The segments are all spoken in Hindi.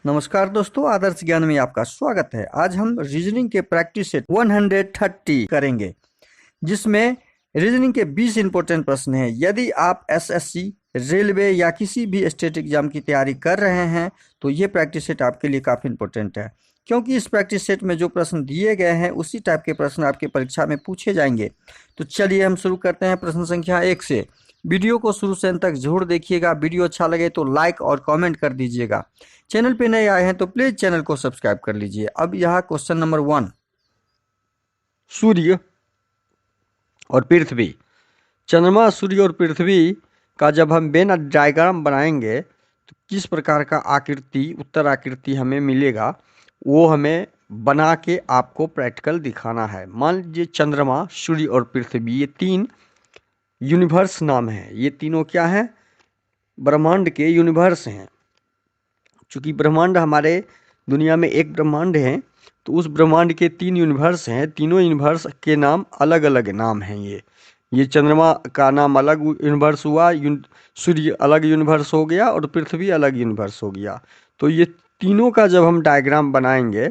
नमस्कार दोस्तों, आदर्श ज्ञान में आपका स्वागत है। आज हम रीजनिंग के प्रैक्टिस सेट 130 करेंगे, जिसमें रीजनिंग के 20 इंपॉर्टेंट प्रश्न हैं। यदि आप एसएससी, रेलवे या किसी भी स्टेट एग्जाम की तैयारी कर रहे हैं तो ये प्रैक्टिस सेट आपके लिए काफ़ी इंपॉर्टेंट है, क्योंकि इस प्रैक्टिस सेट में जो प्रश्न दिए गए हैं उसी टाइप के प्रश्न आपके परीक्षा में पूछे जाएंगे। तो चलिए हम शुरू करते हैं प्रश्न संख्या 1 से। वीडियो को शुरू से अंत तक जरूर देखिएगा। वीडियो अच्छा लगे तो लाइक और कमेंट कर दीजिएगा। चैनल पे नए आए हैं तो प्लीज चैनल को सब्सक्राइब कर लीजिए। अब यहाँ क्वेश्चन नंबर 1। सूर्य और पृथ्वी, चंद्रमा, सूर्य और पृथ्वी का जब हम वेन डायग्राम बनाएंगे तो किस प्रकार का आकृति, उत्तर आकृति हमें मिलेगा, वो हमें बना के आपको प्रैक्टिकल दिखाना है। मान लीजिए चंद्रमा, सूर्य और पृथ्वी, ये तीन यूनिवर्स नाम हैं। ये तीनों क्या हैं? ब्रह्मांड के यूनिवर्स हैं। चूँकि ब्रह्मांड हमारे दुनिया में एक ब्रह्मांड है, तो उस ब्रह्मांड के तीन यूनिवर्स हैं। तीनों यूनिवर्स के नाम अलग अलग नाम हैं। ये चंद्रमा का नाम अलग यूनिवर्स हुआ, सूर्य अलग यूनिवर्स हो गया और पृथ्वी अलग यूनिवर्स हो गया। तो ये तीनों का जब हम डायग्राम बनाएंगे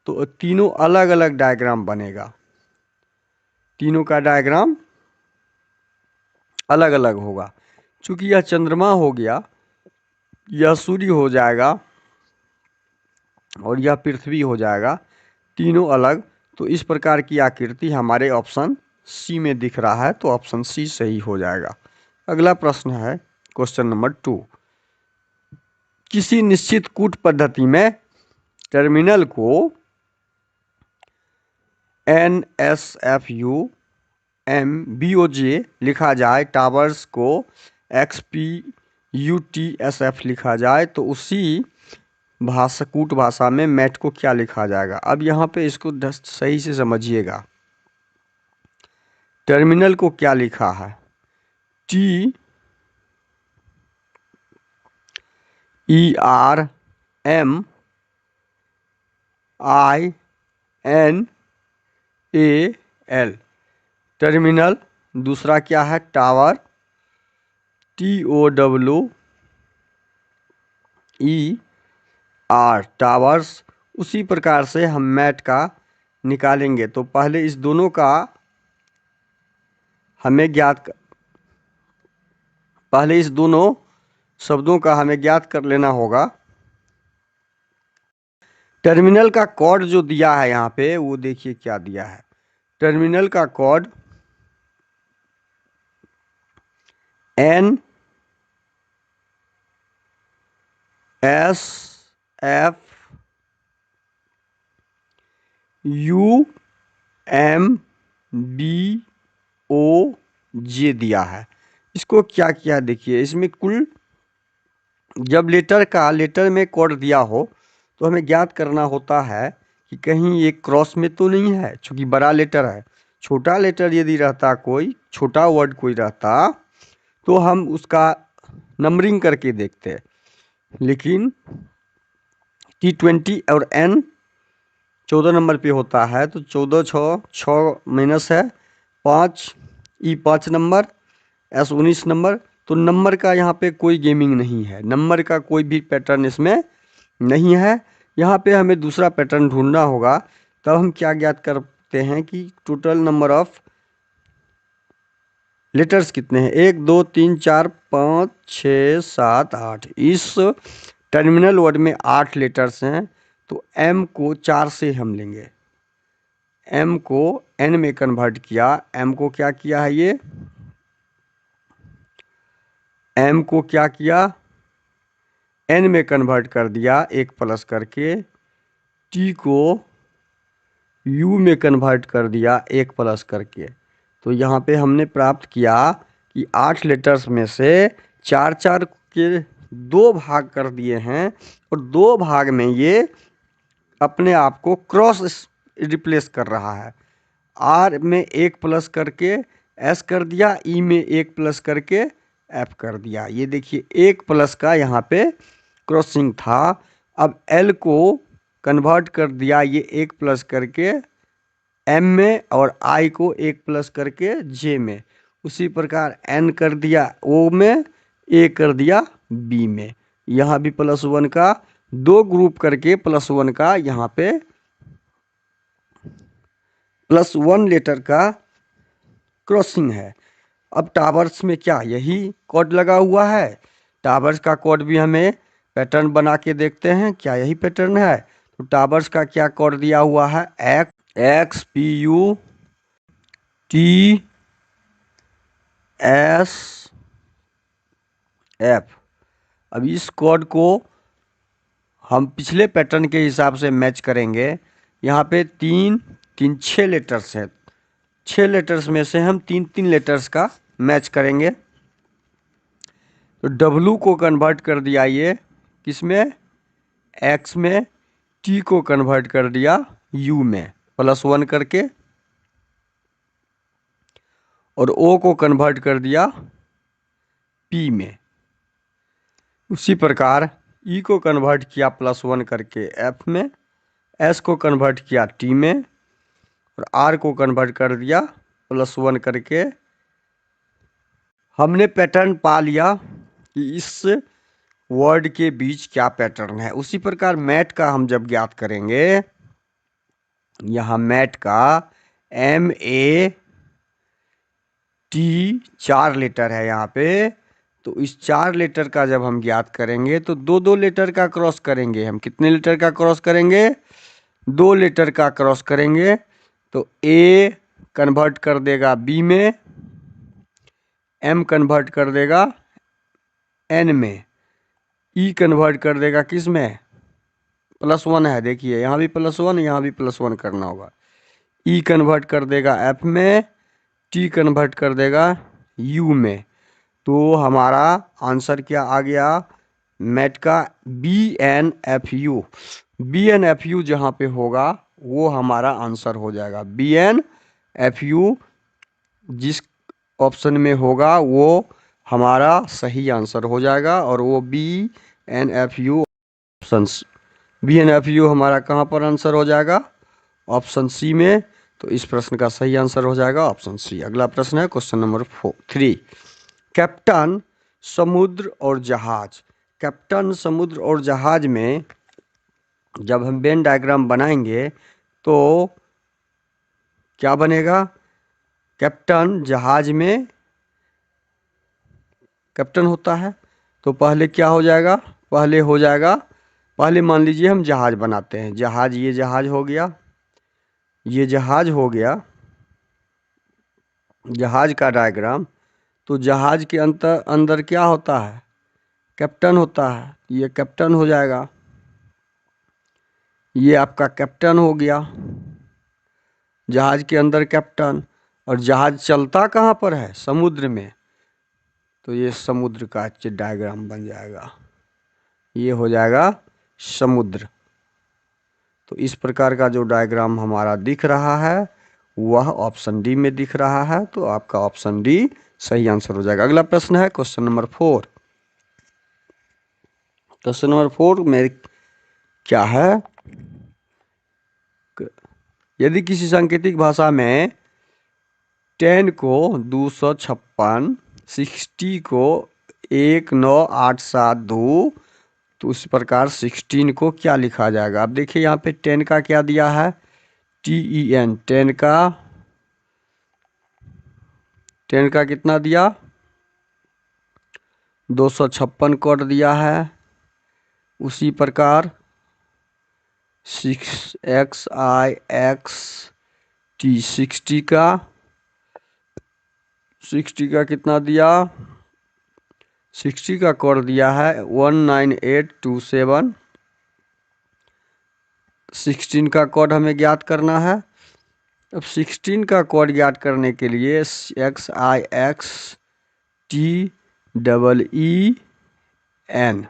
तो तीनों अलग अलग डायग्राम बनेगा। तीनों का डायग्राम अलग अलग होगा। चूँकि यह चंद्रमा हो गया, यह सूर्य हो जाएगा और यह पृथ्वी हो जाएगा, तीनों अलग। तो इस प्रकार की आकृति हमारे ऑप्शन सी में दिख रहा है, तो ऑप्शन सी सही हो जाएगा। अगला प्रश्न है क्वेश्चन नंबर 2। किसी निश्चित कूट पद्धति में टर्मिनल को NSFU MBOJ लिखा जाए, टावर्स को XPUTSF लिखा जाए, तो उसी भाषा, कूट भाषा में मैट को क्या लिखा जाएगा? अब यहाँ पे इसको सही से समझिएगा। टर्मिनल को क्या लिखा है? TERMINAL, terminal. दूसरा क्या है? Tower, TOWER, towers. उसी प्रकार से हम मैट का निकालेंगे। तो पहले इस दोनों का हमें पहले इस दोनों शब्दों का हमें ज्ञात कर लेना होगा। टर्मिनल का कोड जो दिया है यहाँ पे, वो देखिए क्या दिया है। टर्मिनल का कोड NSFUMBOJ दिया है। इसको क्या किया देखिए, इसमें कुल जब लेटर में कोड दिया हो तो हमें ज्ञात करना होता है कि कहीं ये क्रॉस में तो नहीं है, क्योंकि बड़ा लेटर है। छोटा लेटर यदि रहता, कोई छोटा वर्ड कोई रहता, तो हम उसका नंबरिंग करके देखते। लेकिन T20 और N 14 नंबर पे होता है, तो 14 6 माइनस है 5, E 5 नंबर, S 19 नंबर। तो नंबर का यहाँ पे कोई गेमिंग नहीं है, नंबर का कोई भी पैटर्न इसमें नहीं है। यहाँ पे हमें दूसरा पैटर्न ढूंढना होगा। तब हम क्या ज्ञात करते हैं कि टोटल नंबर ऑफ लेटर्स कितने हैं? 1 2 3 4 5 6 7 8। इस टर्मिनल वर्ड में 8 लेटर्स हैं, तो M को 4 से हम लेंगे। M को N में कन्वर्ट किया। M को क्या किया है? ये M को क्या किया? N में कन्वर्ट कर दिया, 1 प्लस करके। T को U में कन्वर्ट कर दिया, 1 प्लस करके। तो यहाँ पे हमने प्राप्त किया कि 8 लेटर्स में से 4 4 के 2 भाग कर दिए हैं, और 2 भाग में ये अपने आप को क्रॉस रिप्लेस कर रहा है। R में 1 प्लस करके S कर दिया, E में 1 प्लस करके F कर दिया। ये देखिए 1 प्लस का यहाँ पे क्रॉसिंग था। अब L को कन्वर्ट कर दिया, ये 1 प्लस करके M में, और I को 1 प्लस करके J में। उसी प्रकार N कर दिया O में, A कर दिया B में। यहाँ भी +1 का, 2 ग्रुप करके +1 का यहाँ पे +1 लेटर का क्रॉसिंग है। अब टावर्स में क्या यही कोड लगा हुआ है? टावर्स का कोड भी हमें पैटर्न बना के देखते हैं, क्या यही पैटर्न है? तो टावर्स का क्या कोड दिया हुआ है? XPUTSF। अब इस कोड को हम पिछले पैटर्न के हिसाब से मैच करेंगे। यहाँ पे 6 लेटर्स है, 6 लेटर्स में से हम 3 लेटर्स का मैच करेंगे। तो W को कन्वर्ट कर दिया ये किस में? X में। T को कन्वर्ट कर दिया U में +1 करके, और O को कन्वर्ट कर दिया P में। उसी प्रकार E को कन्वर्ट किया +1 करके F में, S को कन्वर्ट किया T में, और R को कन्वर्ट कर दिया +1 करके। हमने पैटर्न पा लिया कि इस वर्ड के बीच क्या पैटर्न है। उसी प्रकार मैट का हम जब ज्ञात करेंगे, यहाँ मैट का MAT 4 लेटर है यहाँ पे, तो इस 4 लेटर का जब हम ज्ञात करेंगे तो 2 लेटर का क्रॉस करेंगे। हम कितने लेटर का क्रॉस करेंगे? 2 लेटर का क्रॉस करेंगे। तो A कन्वर्ट कर देगा B में, M कन्वर्ट कर देगा N में, E कन्वर्ट कर देगा किस में? +1 है, देखिए यहाँ भी +1, यहाँ भी +1 करना होगा। E कन्वर्ट कर देगा F में, T कन्वर्ट कर देगा U में। तो हमारा आंसर क्या आ गया? मैट का BNFU। BNFU जहाँ पे होगा वो हमारा आंसर हो जाएगा। BNFU जिस ऑप्शन में होगा वो हमारा सही आंसर हो जाएगा, और वो BNFU ऑप्शन, BNFU हमारा कहाँ पर आंसर हो जाएगा? ऑप्शन सी में। तो इस प्रश्न का सही आंसर हो जाएगा ऑप्शन सी। अगला प्रश्न है क्वेश्चन नंबर 3। कैप्टन, समुद्र और जहाज। कैप्टन, समुद्र और जहाज में जब हम वेन डायग्राम बनाएंगे तो क्या बनेगा? कैप्टन, जहाज में कैप्टन होता है, तो पहले क्या हो जाएगा? पहले मान लीजिए हम जहाज बनाते हैं। जहाज, ये जहाज हो गया, ये जहाज हो गया, जहाज का डायग्राम। तो जहाज के अंदर क्या होता है? कैप्टन होता है। ये कैप्टन हो जाएगा, ये आपका कैप्टन हो गया, जहाज के अंदर कैप्टन। और जहाज चलता कहाँ पर है? समुद्र में। तो ये समुद्र का डायग्राम बन जाएगा, ये हो जाएगा समुद्र। तो इस प्रकार का जो डायग्राम हमारा दिख रहा है वह ऑप्शन डी में दिख रहा है। तो आपका ऑप्शन डी सही आंसर हो जाएगा। अगला प्रश्न है क्वेश्चन नंबर 4। क्वेश्चन नंबर 4 में क्या है? यदि किसी सांकेतिक भाषा में 10 को 256, 60 को 19872, तो उस प्रकार 16 को क्या लिखा जाएगा? अब देखिए यहाँ पे 10 का क्या दिया है? TEN। 10 का कितना दिया? 256 कोड दिया है। उसी प्रकार 6XIXT 60 का कितना दिया? 60 का कोड दिया है 19827। 16 का कोड हमें ज्ञात करना है। अब 16 का कोड ज्ञात करने के लिए XIXTEEN।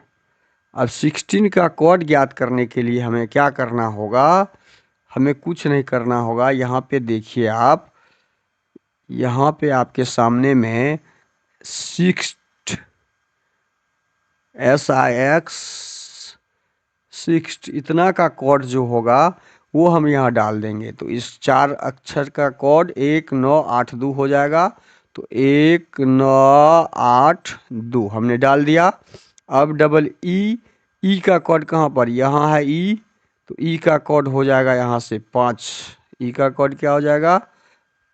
अब 16 का कोड ज्ञात करने के लिए हमें क्या करना होगा? हमें कुछ नहीं करना होगा। यहाँ पे देखिए आप, यहाँ पे आपके सामने में 6 इतना का कोड जो होगा वो हम यहाँ डाल देंगे। तो इस 4 अक्षर का कोड 1982 हो जाएगा। तो 1982 हमने डाल दिया। अब डबल ई का कोड कहाँ पर, यहाँ है ई, तो ई का कोड हो जाएगा यहाँ से 5। ई का कोड क्या हो जाएगा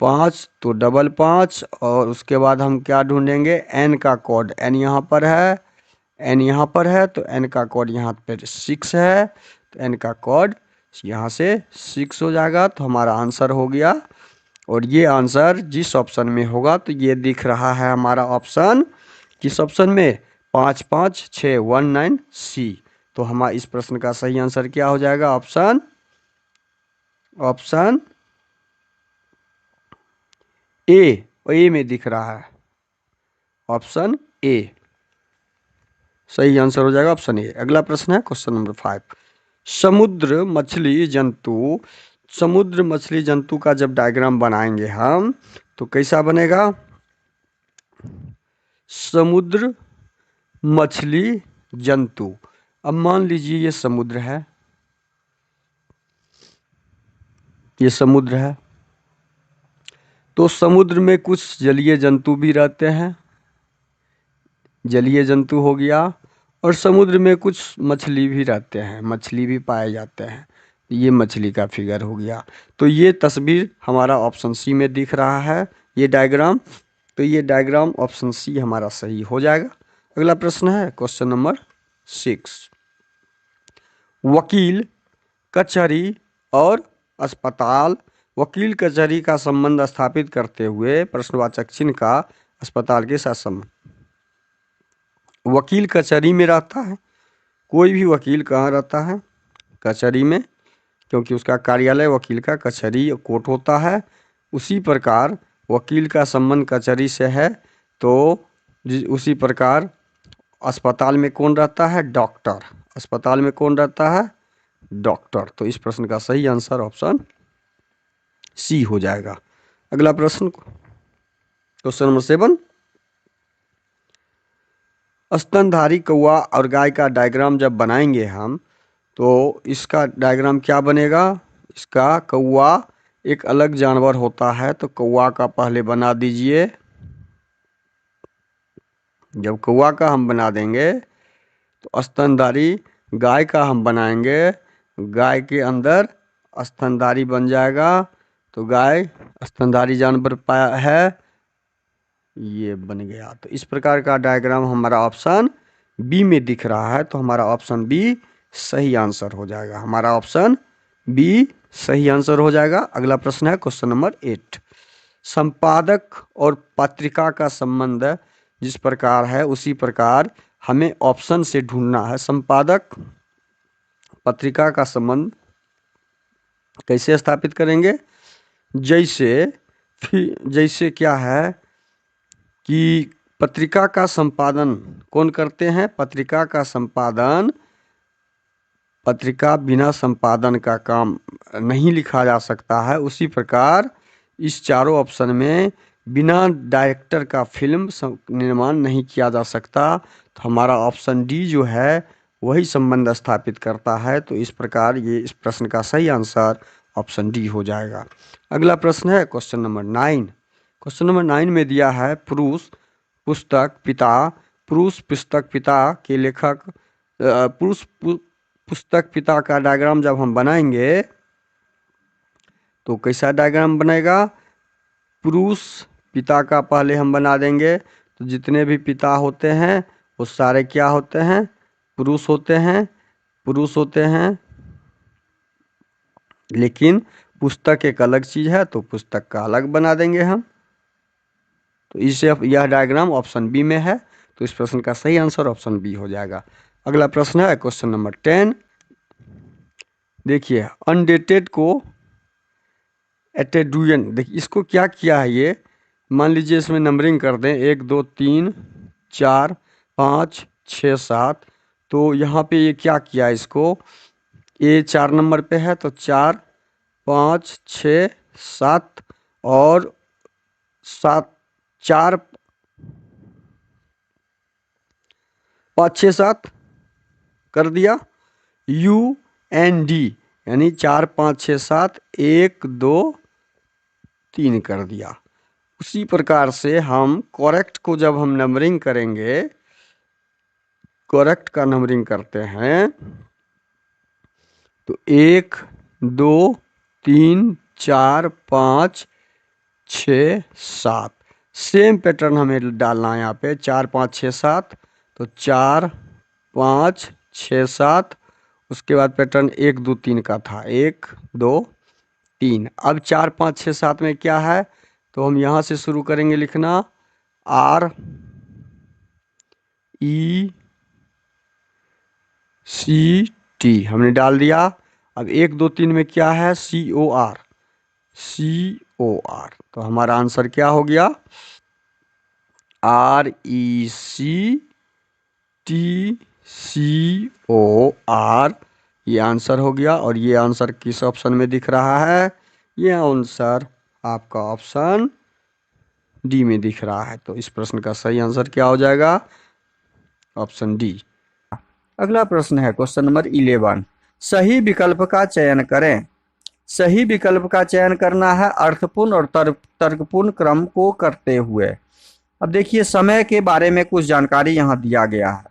5, तो डबल 5। और उसके बाद हम क्या ढूंढेंगे, एन का कोड, एन यहाँ पर है, एन यहाँ पर है, तो एन का कोड यहाँ पर 6 है, तो एन का कोड यहाँ से 6 हो जाएगा। तो हमारा आंसर हो गया। और ये आंसर जिस ऑप्शन में होगा, तो ये दिख रहा है हमारा ऑप्शन, किस ऑप्शन में, 55619 सी। तो हमारा इस प्रश्न का सही आंसर क्या हो जाएगा, ऑप्शन ए में दिख रहा है, ऑप्शन ए सही आंसर हो जाएगा, ऑप्शन ए। अगला प्रश्न है क्वेश्चन नंबर 5। समुद्र मछली जंतु का जब डायग्राम बनाएंगे हम, तो कैसा बनेगा, समुद्र मछली जंतु। अब मान लीजिए ये समुद्र है, ये समुद्र है, तो समुद्र में कुछ जलीय जंतु भी रहते हैं, जलीय जंतु हो गया, और समुद्र में कुछ मछली भी रहते हैं, मछली भी पाए जाते हैं। ये मछली का फिगर हो गया। तो ये तस्वीर हमारा ऑप्शन सी में दिख रहा है, ये डायग्राम। तो ये डायग्राम ऑप्शन सी हमारा सही हो जाएगा। अगला प्रश्न है क्वेश्चन नंबर 6। वकील, कचहरी और अस्पताल, वकील कचहरी का संबंध स्थापित करते हुए प्रश्नवाचक चिन्ह का अस्पताल के साथ संबंध। वकील कचहरी में रहता है, कोई भी वकील कहाँ रहता है, कचहरी में, क्योंकि उसका कार्यालय वकील का कचहरी कोर्ट होता है। उसी प्रकार वकील का संबंध कचहरी से है, तो उसी प्रकार अस्पताल में कौन रहता है, डॉक्टर। अस्पताल में कौन रहता है, डॉक्टर। तो इस प्रश्न का सही आंसर ऑप्शन सी हो जाएगा। अगला प्रश्न क्वेश्चन नंबर 7। स्तनधारी कौवा और गाय का डायग्राम जब बनाएंगे हम, तो इसका डायग्राम क्या बनेगा, इसका कौवा एक अलग जानवर होता है, तो कौवा का पहले बना दीजिए। जब कौवा का हम बना देंगे, तो स्तनधारी गाय का हम बनाएंगे, गाय के अंदर स्तनधारी बन जाएगा, तो गाय स्तनधारी जानवर पाया है, ये बन गया। तो इस प्रकार का डायग्राम हमारा ऑप्शन बी में दिख रहा है, तो हमारा ऑप्शन बी सही आंसर हो जाएगा, हमारा ऑप्शन बी सही आंसर हो जाएगा। अगला प्रश्न है क्वेश्चन नंबर 8। संपादक और पत्रिका का संबंध जिस प्रकार है, उसी प्रकार हमें ऑप्शन से ढूंढना है। संपादक पत्रिका का संबंध कैसे स्थापित करेंगे, जैसे क्या है कि पत्रिका का संपादन कौन करते हैं, पत्रिका का संपादन, पत्रिका बिना संपादन का काम नहीं लिखा जा सकता है। उसी प्रकार इस चारों ऑप्शन में बिना डायरेक्टर का फिल्म निर्माण नहीं किया जा सकता। तो हमारा ऑप्शन डी जो है वही संबंध स्थापित करता है। तो इस प्रकार ये इस प्रश्न का सही आंसर ऑप्शन डी हो जाएगा। अगला प्रश्न है क्वेश्चन नंबर 9। क्वेश्चन नंबर 9 में दिया है पुरुष पुस्तक पिता के लेखक, पुरुष पुस्तक पिता का डायग्राम जब हम बनाएंगे, तो कैसा डायग्राम बनेगा, पुरुष पिता का पहले हम बना देंगे, तो जितने भी पिता होते हैं वो सारे क्या होते हैं, पुरुष होते हैं। लेकिन पुस्तक एक अलग चीज है, तो पुस्तक का अलग बना देंगे हम। तो इससे यह डायग्राम ऑप्शन बी में है, तो इस प्रश्न का सही आंसर ऑप्शन बी हो जाएगा। अगला प्रश्न है क्वेश्चन नंबर 10। देखिए अनडेटेड को एटेडुयन, देखिए इसको क्या किया है, ये मान लीजिए इसमें नंबरिंग कर दें 1 2 3 4 5 6 7। तो यहाँ पे ये क्या किया, इसको ये 4 नंबर पे है, तो 4 5 6 7 और 7 4 5 6 7 कर दिया, UND यानी 4 5 6 7 1 2 3 कर दिया। उसी प्रकार से हम करेक्ट को जब हम नंबरिंग करेंगे, करेक्ट का नंबरिंग करते हैं तो 1 2 3 4 5 6 7 सेम पैटर्न हमें डालना है यहाँ पे 4 5 6 7 तो 4 5 6 7 उसके बाद पैटर्न 1 2 3 का था 1 2 3 अब 4 5 6 7 में क्या है तो हम यहाँ से शुरू करेंगे लिखना R E C T हमने डाल दिया। अब 1 2 3 में क्या है COR तो हमारा आंसर क्या हो गया RECTCOR ये आंसर हो गया। और ये आंसर किस ऑप्शन में दिख रहा है ये आंसर आपका ऑप्शन डी में दिख रहा है। तो इस प्रश्न का सही आंसर क्या हो जाएगा ऑप्शन डी। अगला प्रश्न है क्वेश्चन नंबर 11। सही विकल्प का चयन करें। सही विकल्प का चयन करना है अर्थपूर्ण और तर्कपूर्ण क्रम को करते हुए। अब देखिए समय के बारे में कुछ जानकारी यहाँ दिया गया है,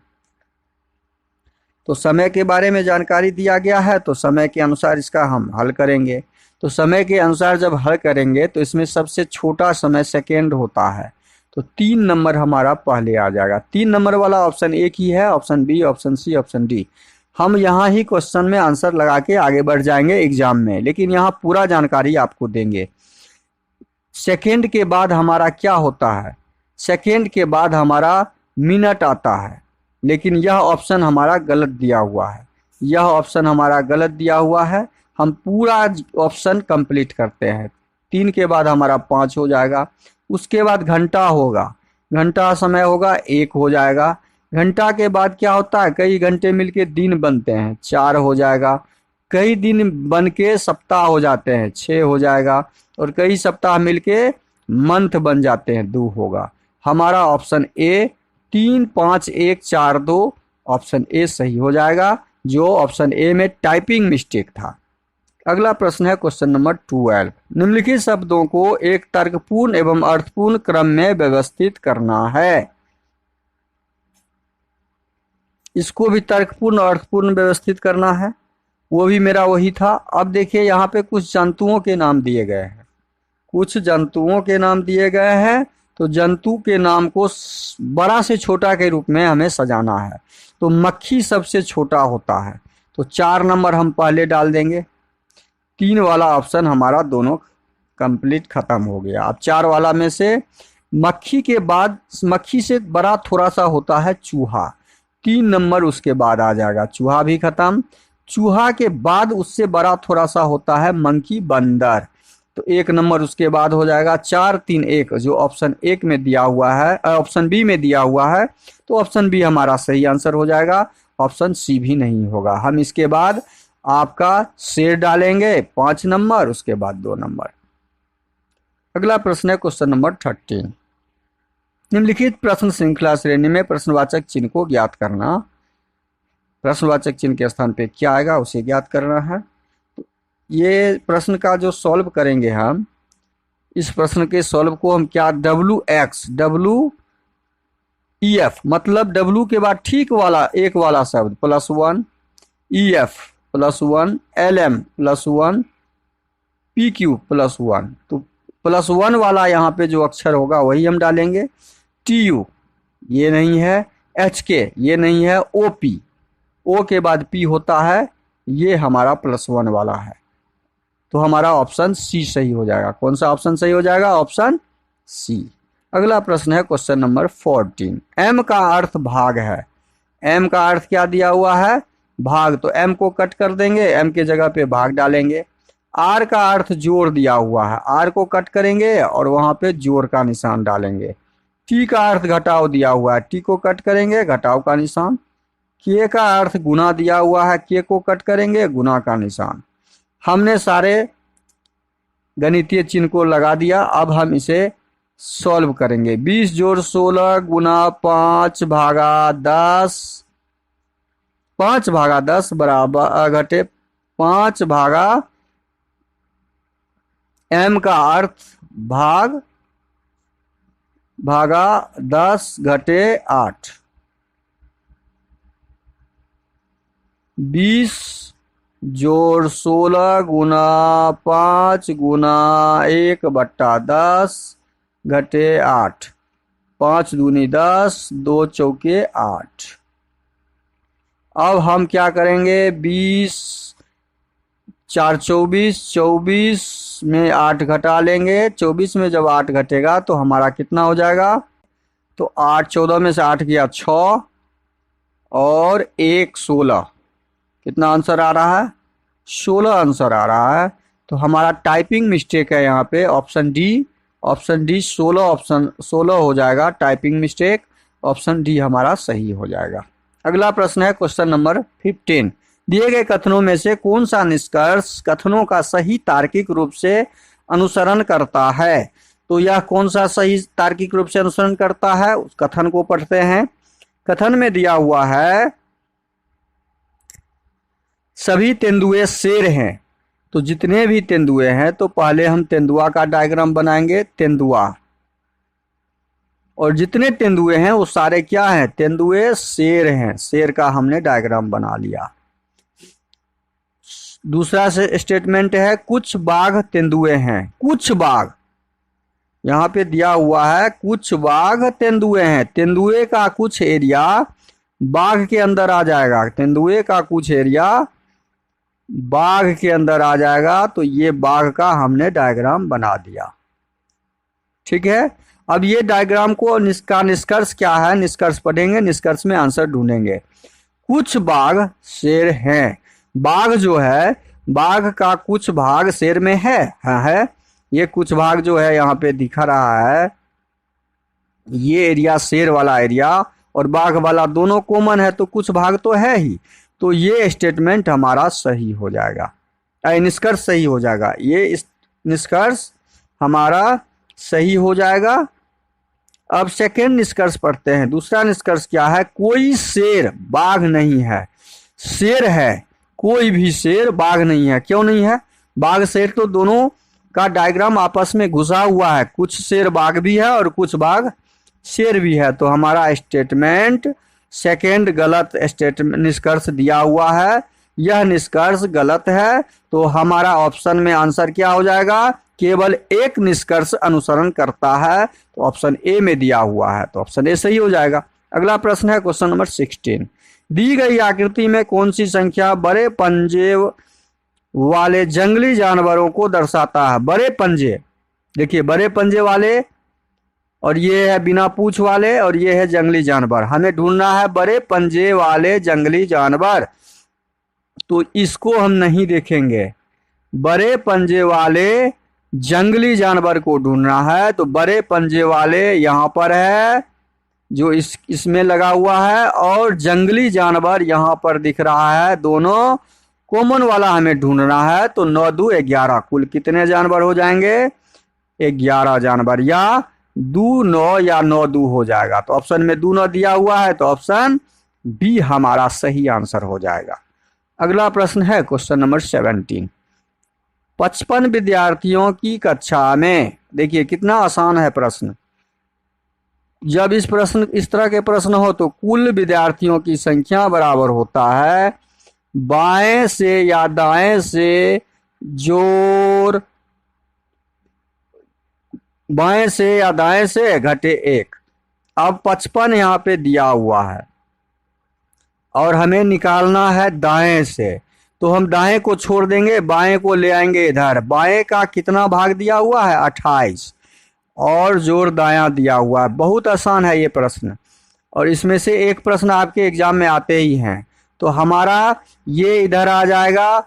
तो समय के बारे में जानकारी दिया गया है तो समय के अनुसार इसका हम हल करेंगे। तो समय के अनुसार जब हल करेंगे तो इसमें सबसे छोटा समय सेकेंड होता है, तो 3 नंबर हमारा पहले आ जाएगा। 3 नंबर वाला ऑप्शन एक ही है, option B, option C, option D. हम यहाँ ही क्वेश्चन में आंसर लगा के आगे बढ़ जाएंगे एग्जाम में, लेकिन यहाँ पूरा जानकारी आपको देंगे। सेकेंड के बाद हमारा क्या होता है, सेकेंड के बाद हमारा मिनट आता है, लेकिन यह ऑप्शन हमारा गलत दिया हुआ है। यह ऑप्शन हमारा गलत दिया हुआ है। हम पूरा ऑप्शन कंप्लीट करते हैं। 3 के बाद हमारा 5 हो जाएगा। उसके बाद घंटा होगा, घंटा समय होगा 1 हो जाएगा। घंटा के बाद क्या होता है, कई घंटे मिलके दिन बनते हैं, 4 हो जाएगा। कई दिन बन के सप्ताह हो जाते हैं, 6 हो जाएगा। और कई सप्ताह मिलके मंथ बन जाते हैं, 2 होगा। हमारा ऑप्शन ए 3 5 1 4 2 ऑप्शन ए सही हो जाएगा, जो ऑप्शन ए में टाइपिंग मिस्टेक था। अगला प्रश्न है क्वेश्चन नंबर 12। निम्नलिखित शब्दों को एक तर्कपूर्ण एवं अर्थपूर्ण क्रम में व्यवस्थित करना है। इसको भी तर्कपूर्ण और अर्थपूर्ण व्यवस्थित करना है, वो भी मेरा वही था। अब देखिए यहाँ पे कुछ जंतुओं के नाम दिए गए हैं, कुछ जंतुओं के नाम दिए गए हैं। तो जंतु के नाम को बड़ा से छोटा के रूप में हमें सजाना है। तो मक्खी सबसे छोटा होता है, तो 4 नंबर हम पहले डाल देंगे। 3 वाला ऑप्शन हमारा दोनों कंप्लीट खत्म हो गया। अब 4 वाला में से मक्खी के बाद, मक्खी से बड़ा थोड़ा सा होता है चूहा, 3 नंबर उसके बाद आ जाएगा, चूहा भी खत्म। चूहा के बाद उससे बड़ा थोड़ा सा होता है मंकी, बंदर, तो 1 नंबर उसके बाद हो जाएगा। 4 3 1 जो ऑप्शन एक में दिया हुआ है, ऑप्शन बी में दिया हुआ है, तो ऑप्शन बी हमारा सही आंसर हो जाएगा। ऑप्शन सी भी नहीं होगा। हम इसके बाद आपका शेर डालेंगे 5 नंबर, उसके बाद 2 नंबर। अगला प्रश्न है क्वेश्चन नंबर 13। निम्नलिखित प्रश्न श्रृंखला श्रेणी में प्रश्नवाचक चिन्ह को ज्ञात करना। प्रश्नवाचक चिन्ह के स्थान पे क्या आएगा उसे ज्ञात करना है। ये प्रश्न का जो सॉल्व करेंगे हम, इस प्रश्न के सॉल्व को हम क्या, WEF मतलब W के बाद ठीक वाला एक वाला शब्द +1, EF +1, LM +1, PQ +1, तो +1 वाला यहाँ पे जो अक्षर होगा वही हम डालेंगे। TU ये नहीं है, HK ये नहीं है, OP, O के बाद P होता है, ये हमारा +1 वाला है। तो हमारा ऑप्शन सी सही हो जाएगा। कौन सा ऑप्शन सही हो जाएगा, ऑप्शन सी। अगला प्रश्न है क्वेश्चन नंबर 14। M का अर्थ भाग है। M का अर्थ क्या दिया हुआ है, भाग, तो M को कट कर देंगे, M के जगह पे भाग डालेंगे। R का अर्थ जोड़ दिया हुआ है, R को कट करेंगे और वहां पे जोड़ का निशान डालेंगे। T का अर्थ घटाव दिया हुआ है, T को कट करेंगे, घटाव का निशान। K का अर्थ गुना दिया हुआ है, K को कट करेंगे, गुना का निशान। हमने सारे गणितीय चिन्ह को लगा दिया। अब हम इसे सॉल्व करेंगे। 20 जोड़ 16 गुना 5 भागा 10, 5 भागा 10 बराबर घटे 5 भागा M का अर्थ भाग भागा 10 घटे 8। 20 जोड़ 16 गुना 5 गुना 1/10 घटे 8, 5 दूनी 10, 2 चौके 8। अब हम क्या करेंगे, 20 4 24, 24 में 8 घटा लेंगे। 24 में जब 8 घटेगा तो हमारा कितना हो जाएगा, तो 8 14 में से 8 गया 6 और 1 16, कितना आंसर आ रहा है, 16 आंसर आ रहा है। तो हमारा टाइपिंग मिस्टेक है यहाँ पे option D. Option D 16, option 16 हो जाएगा टाइपिंग मिस्टेक। ऑप्शन डी हमारा सही हो जाएगा। अगला प्रश्न है क्वेश्चन नंबर 15। दिए गए कथनों में से कौन सा निष्कर्ष कथनों का सही तार्किक रूप से अनुसरण करता है। तो यह कौन सा सही तार्किक रूप से अनुसरण करता है, उस कथन को पढ़ते हैं। कथन में दिया हुआ है सभी तेंदुए शेर हैं। तो जितने भी तेंदुए हैं तो पहले हम तेंदुआ का डायग्राम बनाएंगे, तेंदुआ। और जितने तेंदुए हैं वो सारे क्या हैं, तेंदुए शेर हैं। शेर का हमने डायग्राम बना लिया। दूसरा से स्टेटमेंट है कुछ बाघ तेंदुए हैं। कुछ बाघ यहाँ पे दिया हुआ है, कुछ बाघ तेंदुए हैं। तेंदुए का कुछ एरिया बाघ के अंदर आ जाएगा। तेंदुए का कुछ एरिया बाघ के अंदर आ जाएगा। तो ये बाघ का हमने डायग्राम बना दिया। ठीक है, अब ये डायग्राम को निष्कर्ष क्या है, निष्कर्ष पढ़ेंगे, निष्कर्ष में आंसर ढूंढेंगे। कुछ बाघ शेर हैं। बाघ जो है, बाघ का कुछ भाग शेर में है। हाँ है, ये कुछ भाग जो है यहाँ पे दिखा रहा है, ये एरिया शेर वाला एरिया और बाघ वाला दोनों कॉमन है, तो कुछ भाग तो है ही। तो ये स्टेटमेंट हमारा सही हो जाएगा, निष्कर्ष सही हो जाएगा। ये निष्कर्ष हमारा सही हो जाएगा। अब सेकेंड निष्कर्ष पढ़ते हैं। दूसरा निष्कर्ष क्या है, कोई शेर बाघ नहीं है। शेर है, कोई भी शेर बाघ नहीं है। क्यों नहीं है, बाघ शेर तो दोनों का डायग्राम आपस में घुसा हुआ है। कुछ शेर बाघ भी है और कुछ बाघ शेर भी है। तो हमारा स्टेटमेंट सेकेंड गलत स्टेटमेंट निष्कर्ष दिया हुआ है, यह निष्कर्ष गलत है। तो हमारा ऑप्शन में आंसर क्या हो जाएगा, केवल एक निष्कर्ष अनुसरण करता है। तो ऑप्शन ए में दिया हुआ है, तो ऑप्शन ए सही हो जाएगा। अगला प्रश्न है क्वेश्चन नंबर 16। दी गई आकृति में कौन सी संख्या बड़े पंजे वाले जंगली जानवरों को दर्शाता है। बड़े पंजे, देखिए बड़े पंजे वाले, और ये है बिना पूंछ वाले, और ये है जंगली जानवर। हमें ढूंढना है बड़े पंजे वाले जंगली जानवर। तो इसको हम नहीं देखेंगे, बड़े पंजे वाले जंगली जानवर को ढूंढना है। तो बड़े पंजे वाले यहाँ पर है जो इसमें लगा हुआ है, और जंगली जानवर यहाँ पर दिख रहा है। दोनों कॉमन वाला हमें ढूंढना है। तो 9 2 11, कुल कितने जानवर हो जाएंगे, 11 जानवर, या 2 9 या 9 2 हो जाएगा। तो ऑप्शन में 2 9 दिया हुआ है, तो ऑप्शन बी हमारा सही आंसर हो जाएगा। अगला प्रश्न है क्वेश्चन नंबर 17। 55 विद्यार्थियों की कक्षा में, देखिए कितना आसान है प्रश्न। जब इस तरह के प्रश्न हो तो कुल विद्यार्थियों की संख्या बराबर होता है बाएं से या दाएं से जोड़, बाएं से या दाएं से घटे 1। अब 55 यहाँ पे दिया हुआ है और हमें निकालना है दाएं से। तो हम दाएं को छोड़ देंगे, बाएं को ले आएंगे इधर। बाएं का कितना भाग दिया हुआ है, 28, और जोड़ दायां दिया हुआ है। बहुत आसान है ये प्रश्न, और इसमें से एक प्रश्न आपके एग्जाम में आते ही हैं। तो हमारा ये इधर आ जाएगा,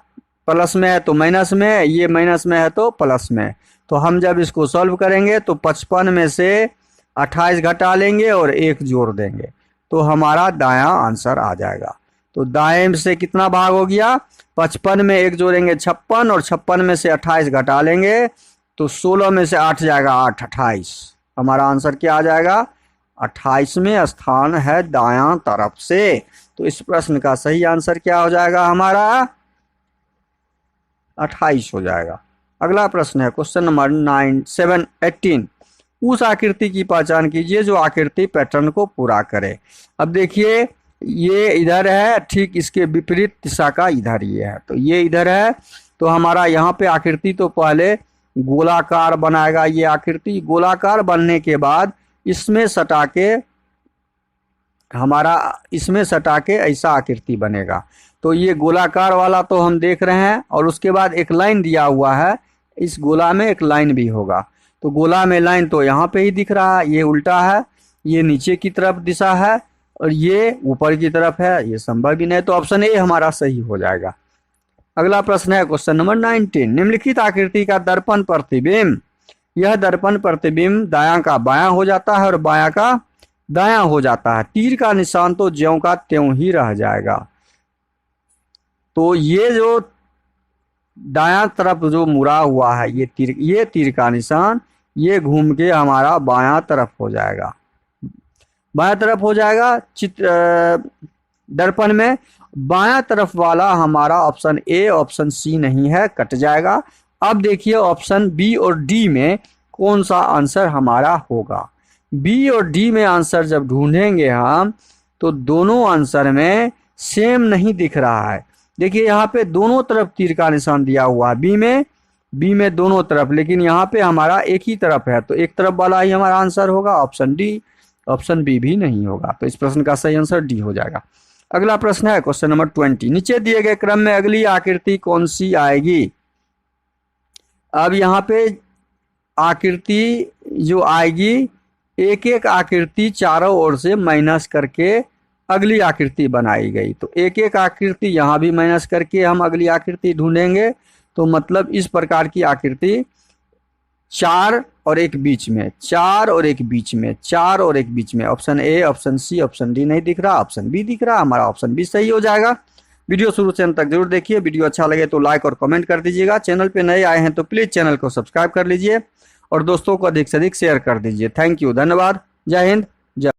प्लस में है तो माइनस में, ये माइनस में है तो प्लस में। तो हम जब इसको सॉल्व करेंगे तो 55 में से 28 घटा लेंगे और 1 जोड़ देंगे, तो हमारा दायां आंसर आ जाएगा। तो दाएं से कितना भाग हो गया, 55 में 1 जोड़ेंगे 56, और 56 में से 28 घटा लेंगे तो 16 में से 8 जाएगा 8, 28। हमारा आंसर क्या आ जाएगा, 28वें स्थान है दायां तरफ से। तो इस प्रश्न का सही आंसर क्या हो जाएगा, हमारा 28 हो जाएगा। अगला प्रश्न है क्वेश्चन नंबर 18। उस आकृति की पहचान कीजिए जो आकृति पैटर्न को पूरा करे। अब देखिए ये इधर है, ठीक इसके विपरीत दिशा का इधर ये है, तो ये इधर है। तो हमारा यहाँ पे आकृति तो पहले गोलाकार बनाएगा, ये आकृति गोलाकार बनने के बाद इसमें सटा के ऐसा आकृति बनेगा। तो ये गोलाकार वाला तो हम देख रहे हैं, और उसके बाद एक लाइन दिया हुआ है, इस गोला में एक लाइन भी होगा। तो गोला में लाइन तो यहाँ पे ही दिख रहा है, ये उल्टा है, ये नीचे की तरफ दिशा है और ये ऊपर की तरफ है, ये संभव ही नहीं। तो ऑप्शन ए हमारा सही हो जाएगा। अगला प्रश्न है क्वेश्चन नंबर 19। निम्नलिखित आकृति का दर्पण प्रतिबिंब, यह दर्पण प्रतिबिंब दायां का बायां हो जाता है और बायां का दायां हो जाता है। तीर का निशान तो ज्यों का त्यों ही रह जाएगा। तो ये जो दायां तरफ जो मुड़ा हुआ है, ये तीर का निशान, ये घूम के हमारा बायां तरफ हो जाएगा, बायां तरफ हो जाएगा। दर्पण में बायां तरफ वाला हमारा ऑप्शन ए, ऑप्शन सी नहीं है, कट जाएगा। अब देखिए ऑप्शन बी और डी में कौन सा आंसर हमारा होगा। बी और डी में आंसर जब ढूंढेंगे हम, तो दोनों आंसर में सेम नहीं दिख रहा है। देखिए यहाँ पे दोनों तरफ तीर का निशान दिया हुआ है, बी में दोनों तरफ, लेकिन यहाँ पे हमारा एक ही तरफ है, तो एक तरफ वाला ही हमारा आंसर होगा, ऑप्शन डी। ऑप्शन बी भी नहीं होगा, तो इस प्रश्न का सही आंसर डी हो जाएगा। अगला प्रश्न है क्वेश्चन नंबर 20। नीचे दिए गए क्रम में अगली आकृति कौन सी आएगी। अब यहाँ पे आकृति जो आएगी, एक एक आकृति चारों ओर से माइनस करके अगली आकृति बनाई गई। तो एक एक आकृति यहाँ भी माइनस करके हम अगली आकृति ढूंढेंगे। तो मतलब इस प्रकार की आकृति 4 और एक बीच में, 4 और एक बीच में, 4 और एक बीच में। Option A, option C, option D नहीं दिख रहा, ऑप्शन बी दिख रहा, हमारा ऑप्शन बी सही हो जाएगा। वीडियो शुरू से अंत तक जरूर देखिए। वीडियो अच्छा लगे तो लाइक और कमेंट कर दीजिएगा। चैनल पे नए आए हैं तो प्लीज चैनल को सब्सक्राइब कर लीजिए और दोस्तों को अधिक से अधिक शेयर कर दीजिए। थैंक यू, धन्यवाद, जय हिंद,